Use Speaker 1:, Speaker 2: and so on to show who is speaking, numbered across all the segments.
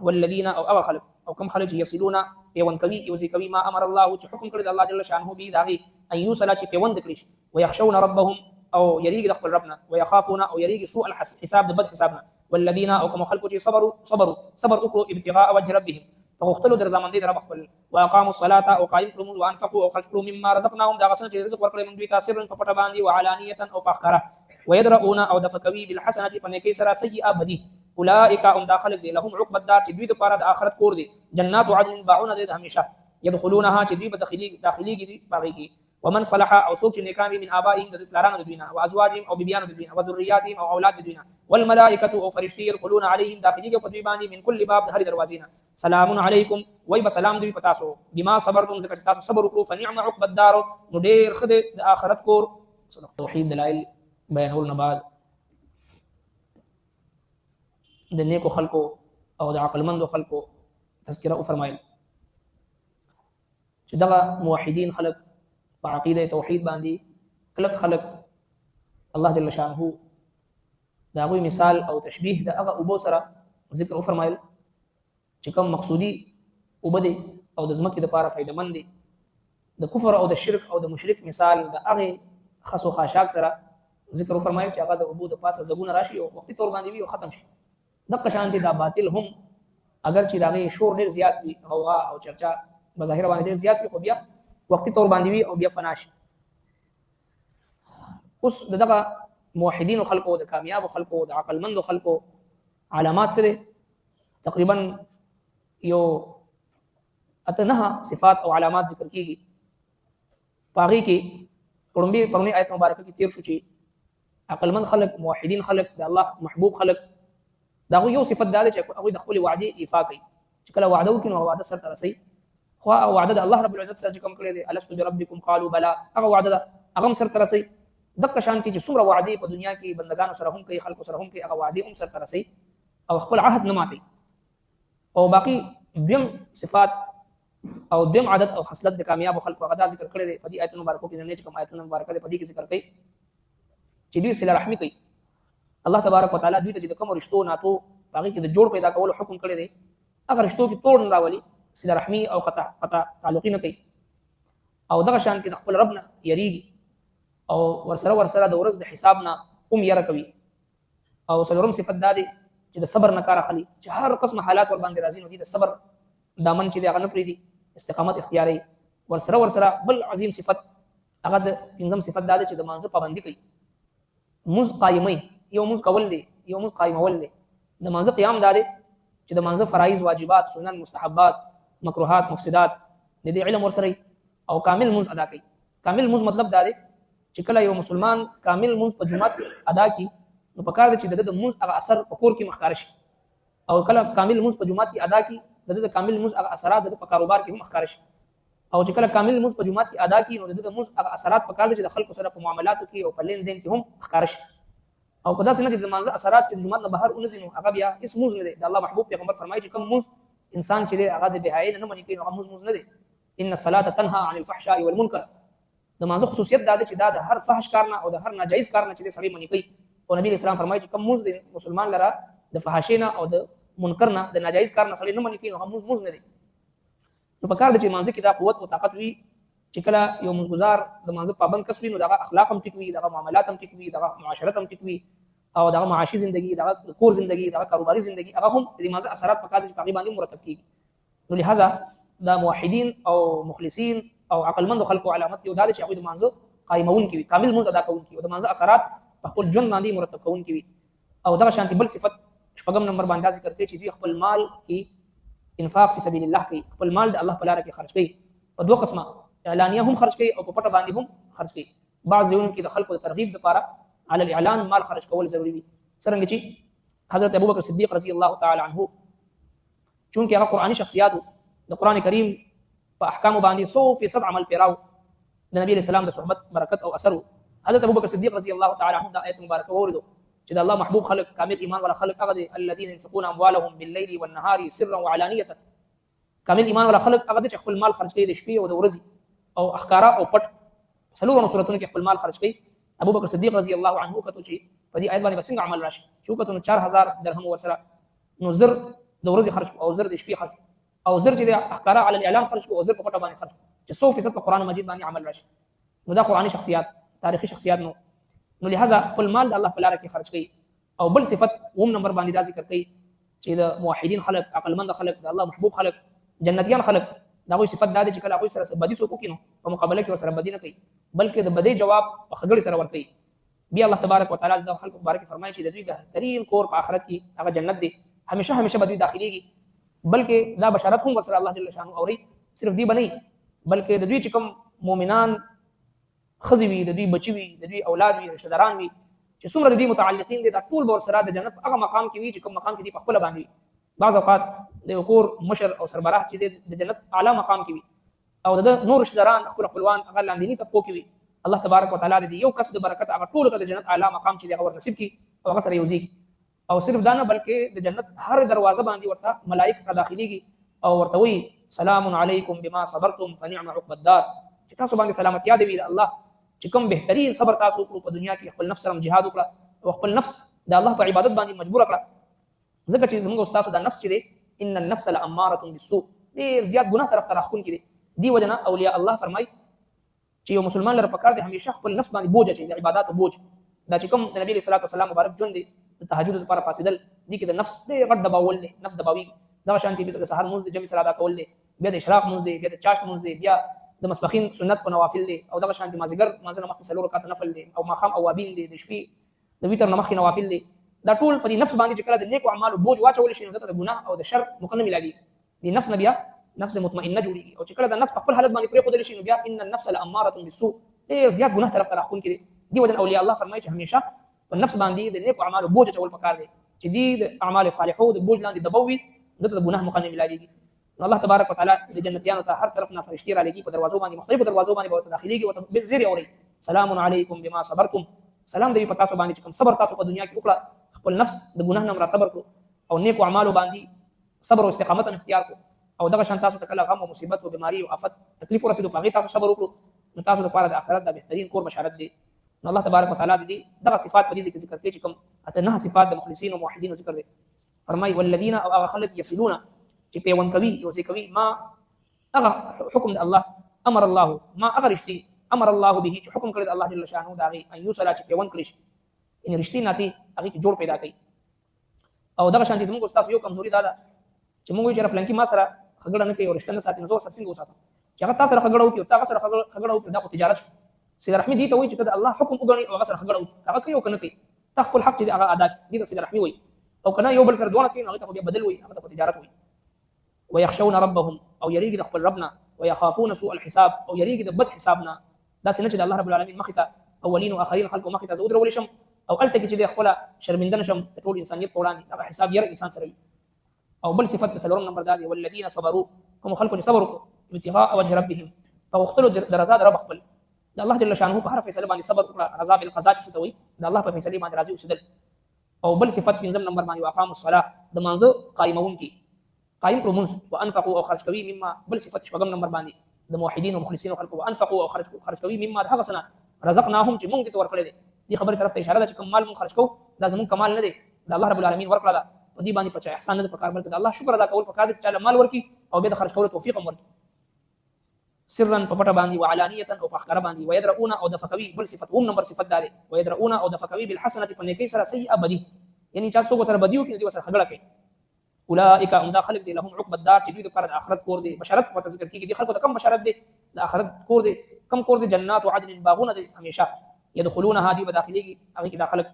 Speaker 1: والذین او هغه خلق او کم خلق یصلون پیوند کوي یوزي کوي ما امر الله چې حکم کړی د الله جل شانه به داغي ان یوصل چې پیوند کړی ويخشون ربهم او يريق دخل ربنا ويخافون او يريق سوء الحساب بد حسابنا والذين او كما خلقوا صبر اكروا ابتغاء وجه ربهم فغختلوا در زمان دي رب خپل واقاموا الصلاه او قائم قوموا وانفقوا او خرجوا مما رزقناهم دا غسن چې رزق ورکړي من دوی تاثیر په پټه باندې وعلانيه او پخکره ويدرؤون او دفقوي بالحسنه پنه کې سره سيئه بدی اولئک هم داخل دي لهم عقبى الدار چې دوی لپاره د آخرت کور دي جنات عدن باعون دي همیشه يدخلونها چې دوی به داخلي دي باغی کې ومن صلح او سوق نیکان من ابائهم د پلارانو د دوینا او ازواجهم او بیبیانو د دوینا او ذریاتهم او اولاد د دوینا والملائکه او فرشتي يدخلون عليهم داخلي په دوی باندې من كل باب هر دروازینا سلام علیکم وای بسلام دوی پتا سو بما صبرتم ذکر تاسو صبر وکړو فنعم عقبى الدار نو ډیر خدای د آخرت کور توحید دلائل بیانول نه بعد د نیکو خلقو او د عقلمندو خلقو تذکرہ فرمایل چې دغه موحدین خلق په عقیده توحید باندې کلک خلق الله جل شانه دا غوی مثال او تشبیه د هغه ابو سره ذکر فرمایل چې کوم مقصودی وبدي او د ځمکې لپاره فائدمن دي د کفر او د شرک او د مشرک مثال د هغه خاصو خاشاک سره ذکر فرمایل چې هغه د ابو د پاسه زګون راشي او وختي تور باندې وي او ختم شي دغه شان دي دا باطل هم اگر چې دغه شور ډیر زیات وي غوغا او چرچا بظاهر باندې ډیر زیات وي خو بیا وختي تور باندې وي او بیا فناش اوس دغه موحدین خلقو د کامیاب خلقو د عقلمند خلقو علامات سره تقریبا یو اتنه صفات او علامات ذکر کیږي پاغي کې پرمې آیت مبارکه کې تیر شو چې عقلمند خلق موحدین خلق د الله محبوب خلق دا یو صفت ده چې هغه د خپل وعده ایفا کوي چې کله وعده وکړي نو وعده سره رسي خو وعده د الله رب العزت سره کوم کړی دی الست بربکم قالوا بلا هغه وعده ده هغه سره رسي دغه شانتي چې څومره وعده په دنیا کې بندگانو سره هم کوي خلکو سره هم کوي هغه وعده هم سره رسي او خپل عهد نه ماتي او باقي دیم صفات او دیم عادت او خصلت د کامیاب خلکو هغه ذکر کړی دی په دې آیتونو مبارکو کې نه چې کوم آیتونو مبارکه په دې کې ذکر کړي چې دوی صله رحمی کوي الله تبارک وتعالى دوی ته د کوم رشتو ناتو باقي کې د جوړ پیدا کول حکم کړی دی هغه رشتو کې توڑ نه راولي صله رحمی او قطع تعلق نه کوي او دغه شان کې د خپل رب نه یریږي او ورسره د ورځ د حساب نه یره کوي او څلورم صفت دا دی چې د صبر نه کار اخلي چې هر قسم حالات ور باندې راځي نو دي د صبر دامن چې هغه نه پریدي استقامت اختیاري ورسره بل عظیم صفت هغه د پنځم صفت دا دی چې د مانزه پابندي کوي موز قائمي یو موز کول دی یو موز قائمول دی د مانزه قیام دا دی چې د مانزه فرایض واجبات سنن مستحبات مکروهات مفسدات د دې علم ورسره او کامل موز ادا کوي کامل موز مطلب دا دی چې کله یو مسلمان کامل موز په جمعات ادا کوي نو په کار دی چې د موز هغه اثر په کور کې مخکار شي او کله کامل موز په جمعات کې ادا کوي د کامل موز هغه اثرات د کاروبار کې هم مخکار شي او چې کله کامل موز په جمعات کې ادا کوي نو د موز هغه اثرات په کار دی چې د خلکو سره په معاملاتو کې او په لین دین کې هم مخکار شي او په داسې نه چې د منځ اثرات چې د جمعات نه بهر ونځي نو هغه بیا هیڅ موز نه دی د الله محبوب پیغمبر فرمایي چې کوم موز انسان چې هغه د بهایي نه منې کوي نو هغه موز نه دی ان الصلاه تنهى عن الفحشاء والمنکر د منځ خصوصیت دا دی چې دا د هر فحش کار نه او د هر ناجایز کار نه چې سړی منې کوي او نبی اسلام فرمایي چې کوم موز د مسلمان لره د فحاشۍ نه او د منکر نه د ناجایز کار نه سړی نه منې کوي نو هغه موز نه دی نو په کار دی چې منځ کې دا قوت او طاقت وي چې کله یو منځګزار د منځ پابند کس وي نو دغه اخلاق هم ټیک وي دغه معاملات هم ټیک وي دغه معاشرت هم ټیک وي او دغه معاشي ژوندۍ دغه کور ژوندۍ دغه کاروباري ژوندۍ هغه هم د منځ اثرات په کار دي چې په باندې مرتب کیږي نو لہذا دا موحدین او مخلصین او عقلمند خلکو علامت یو دا چې هغه د منځ قائمون کوي کامل منځ ادا کوي او د منځ اثرات په خپل ژوند باندې مرتب کوي او دغه شانتي بل صفت شپږم نمبر باندې ذکر کوي چې دوی خپل مال کې انفاق فی سبیل الله کوي خپل مال د الله په لار کې خرج کوي په دوه قسمه اعلانیه هم خرج کوي او په پټه باندې هم خرج کوي بعض یون کې د خلکو د ترغیب لپاره على الاعلان مال خرج کول ضروری دي څنګه چې حضرت ابوبکر صدیق رضی الله تعالی عنه چونکه هغه قرآنی شخصیات د قران کریم په احکام باندې 100% عمل پیراو د نبی اسلام د صحبت برکت او اثر حضرت ابوبکر صدیق رضی الله تعالی عنه د آیت مبارکه اوریدو چې د الله محبوب خلق کامل ایمان ولا خلق هغه الذين ينفقون اموالهم بالليل والنهار سرا وعلانيه کامل ایمان ولا خلق هغه چې خپل مال خرج کوي د شپې او د ورځې او احکارا او پټ سلوونو صورتونو کې خپل مال خرج کوي ابو بکر صدیق رضی الله عنه کته چې په دې آیت باندې څنګه عمل راشي چې کته 4000 درهم ورسره نو زر د ورځې خرج کو او زر د شپې خرج او زر چې د احکارا علی الاعلان خرج کو او زر په پټه باندې خرج چې 100% په قران مجید باندې عمل راشي. نو دا قرآني شخصیات تاریخي شخصیات نو لہذا خپل مال د الله په لار کې خرج کړي. او بل صفت اوم نمبر باندې دا ذکر کړي چې د موحدین خلق عقلمند خلق د الله محبوب خلق جنتیان خلق دا غوي صفت دا چې کله غوي سره بدی سو کوي نو په مقابله کې سره بدی نه کوي بلکې د بدی جواب په خګړې سره ور کوي. بیا الله تبارک وتعالى د خلق مبارک فرمایي چې د دوی بهترین کور په آخرت کې هغه جنت دی همیشه بدوی داخليږي بلکې دا بشارت هم ورسره الله جل شانه اوري. صرف دی بنئ بلکې د دوی چې کوم مؤمنان خزي وي د دوی بچي وي د دوی اولاد وي رشتہ داران وي چې څومره د دوی متعلقین دي دا ټول به ورسره د جنت هغه مقام کې وي چې کوم مقام کې دي په خپل باندې. بعض اوقات د کور مشر او سربراه چې د جنت اعلی مقام کې وي او د نور رشتہ داران خپلوان هغه لاندې طبقو کې وي. الله تبارک وتعالى د یو کس د برکت هغه ټول ته د جنت اعلی مقام چې هغه نصیب کی او هغه سره یوځي. او صرف دا نه بلکې د جنت هر دروازه باندې ورته ملائکه داخليږي او ورته وي سلام علیکم بما صبرتم فنعم عقب الدار چې تاسو باندې سلامتی یاد وي الله چې کوم بهترین صبر تاسو وکړو په دنیا کې خپل نفس سره جهاد وکړه او خپل نفس د الله په عبادت باندې مجبور کړه. ځکه چې زموږ استاد د نفس چې دی ان النفس لاماره بالسوء ډېر زیات ګناه طرف ته راخون کړي. دی وجنه اولیاء الله فرمای چې یو مسلمان لپاره پکار دی همیشه خپل نفس باندې بوج اچي د عبادت او بوج دا چې کوم د نبی صلی الله علیه وسلم مبارک ژوند دی د تهجد لپاره پاسیدل دي کې د نفس ډېر غټ دباول دی نفس دباوي دا شانتي د سحر موږ د جمع سره ادا کول دی بیا د اشراق موږ دی بیا د چاشت موږ دی بیا د مسبخین سنت او نوافل دي او دغه شانتي مازیګر مازنه مخکې سلور رکعات نفل دي او ماخام اوابین دي د شپې د ویتر مخکې نوافل دي. دا ټول په دې نفس باندې چې کله د نیکو اعمالو بوج واچول شي نو دغه د ګناه او د شر مقنن ملایي دي نفس نبیا نفس مطمئنه جوړي او چې کله د نفس په خپل حالت باندې پرې خو دل شي نو بیا ان النفس لاماره بالسوء ډېر زیات ګناه طرف ته راخون کړي. دی وجه اولیاء الله فرمایي چې همیشه په نفس باندې د نیکو اعمالو بوج چول پکار دي چې دې د اعمال صالحو د بوج لاندې دبوي دغه د ګناه مقنن ملایي. الله تبارک وتعالى د جنتیانو ته هر طرف نه فرشتي را لګي په دروازو باندې مختلفو دروازو باندې به داخليږي او بل زیر اوري سلام علیکم بما صبرتم سلام دی په تاسو باندې چې کوم صبر تاسو په دنیا کې وکړه خپل نفس د ګناه نه صبر کو او نیکو اعمالو باندې صبر او استقامت اختیار کو او دغه شان تاسو ته کله غم او مصیبت او بیماری او آفت تکلیف ورسېدو په هغه تاسو صبر وکړو نو تاسو لپاره د آخرت د بهترین کور بشارت دی. نو الله تبارک وتعالى دې دغه صفات په دې ذکر کوي چې کوم اته نه صفات د مخلصین او موحدین ذکر دي. فرمای والذین او هغه خلق یصلون چې پیوند کوي یوځي کوي ما هغه حکم د الله امر الله ما هغه رښتې امر الله به چې حکم کړی د الله جل شانه دا غي ان یوسلا چې پیوند کړی شي ان رښتې ناتي هغه کې جوړ پیدا کوي. او دغه شانتي زموږ استاد یو کمزوري دا ده چې موږ یې رفلنکی ما سره خګړه نه کوي او رښتیا نه ساتي نو زه څنګه وساتم چې هغه تاسو سره خګړه وکړي او تاسو سره خګړه وکړي دا خو تجارت شو. سید رحمی دي ته وایي چې ته د الله حکم وګڼي او هغه سره خګړه وکړي هغه کوي او کنه کوي تخپل حق چې هغه ادا دي ته سید رحمی وایي او کنه یو بل سره دوه کوي هغه ته بیا بدل وایي هغه ته تجارت وایي. ويخشون ربهم او يريد خپل ربنا ويخافون سوء الحساب او يريد بد حسابنا دا څنګه چې الله رب العالمین مخته اولین او اخرین خلق مخته زود رول شم او الته کې چې خپل شرمنده نشم ټول انسانیت وړاندې دا حساب یې انسان سره او بل صفت سلورم نمبر دا دی والذین صبروا کوم خلق چې صبر وکړو ابتغاء وجه ربهم فوختلوا درزاد رب خپل د الله جل شانه په هر فیصله باندې صبر وکړه رضا بالقضاء چې توي د الله په فیصله باندې راضي اوسېدل. او بل صفت پنځم نمبر باندې واقام الصلاه د منځ قائمون کی قائم پرمونس وانفقوا او خرج کوي مما بل صفت شپږم نمبر باندې د موحدین او مخلصین او خلق وانفقوا او خرج کوي مما هغه سنه رزقناهم چې موږ ته ورکړل دي خبره طرف ته اشاره ده چې کوم مال موږ خرج کوو دا زموږ کمال نه دی د الله رب العالمین ورکړه دا په دې باندې په احسان نه پکار بلکې د الله شکر ادا کول پکار دي چې مال ورکي او به د خرج کولو توفیق هم ورکي سرا په پټه باندې وعلانیه او په ښکاره باندې ويدرؤون او د فکوي بل صفت هم نمبر صفت ده ويدرؤون او د فکوي بالحسنه په نیکی سره سیئه بدی یعنی چې څوک سره بدیو کې دي سره خګړه کوي اولئک هم دا خلق دي لهم عقب الدار چې دوی د پر اخرت کور دي بشارت په ذکر کې دي خلکو ته کم بشارت دي د اخرت کور دي کم کور دي جنات وعدن باغونه دي همیشه يدخلونها دي بداخلي هغه کې داخله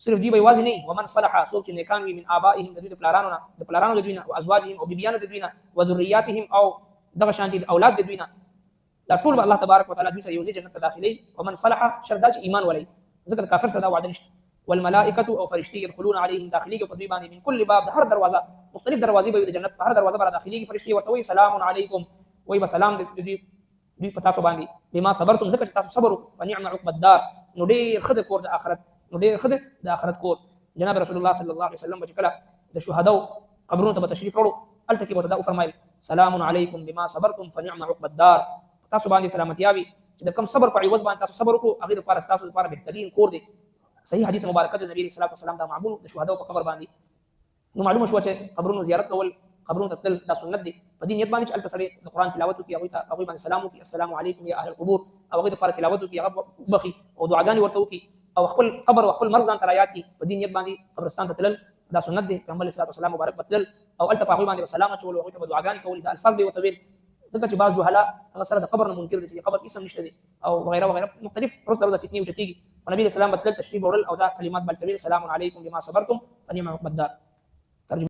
Speaker 1: صرف دی به واځي نه ومن صلح سوق چې نیکان وي من ابائهم د پلارانو د دوینه او ازواجهم او بیبيانو د دوینه او ذریاتهم او دغه شانتي اولاد د دوینه دا ټول الله تبارک وتعالى دوی سره یوځي جنت داخلي ومن صلح شردا چې ایمان ولي ذکر کافر صدا وعده نشته والملائکه او فرشتي يدخلون عليهم داخلي په دوی باندې من كل باب هر دروازه مختلف دروازې به د جنت په هر دروازه باندې داخلي فرشتي ورته وي سلام علیکم وي بسلام دوی په تاسو باندې بما صبرتم ذکر تاسو صبر فنعم عقب الدار نو ډېر خد کور د آخرت نو ډېر خد د آخرت کور جناب رسول الله صلی الله علیه وسلم چې کله د شهداو قبرونو ته تشریف وروړو الته کې ورته فرمایل سلام علیکم بما صبرتم فنعم عقب الدار تاسو باندې سلامتی وي چې د کم صبر په عوض باندې تاسو صبر وکړو هغه لپاره تاسو لپاره بهترین کور دی. صحیح حدیث مبارکه د نبی صلی الله علیه وسلم دا معمول د شهداو په قبر باندې نو معلومه شو چې قبرونو زیارت کول قبرونو ته تلل دا سنت دي په دې نیت باندې چې الته سړی د قرآن تلاوت وکړي هغوی باندې سلام وکړي السلام علیکم یا اهل القبور او هغوی دپاره تلاوت وکړي هغه وبخي او دعاګانې ورته وکړي او خپل قبر او خپل مرګ ځان ته را یاد کړي په دې نیت باندې قبرستان ته تلل دا سنت دی پیغمبر علیه الصلاه والسلام مبارک به تلل او هلته په هغوی باندې به سلام اچول او هغوی ته به دعاګانې کولې دا الفاظ به یې ورته ویل ځکه چې بعض جهلا هغه سره د قبر نه منکر دي چې قبر اسم نشته دی او وغیره وغیره مختلف عرض د فتنې اوچتېږي نبی علیه السلام به تلل تشریف وړل او دا کلمات به تلل سلام علیکم بما صبرتم فنعم عقبى الدار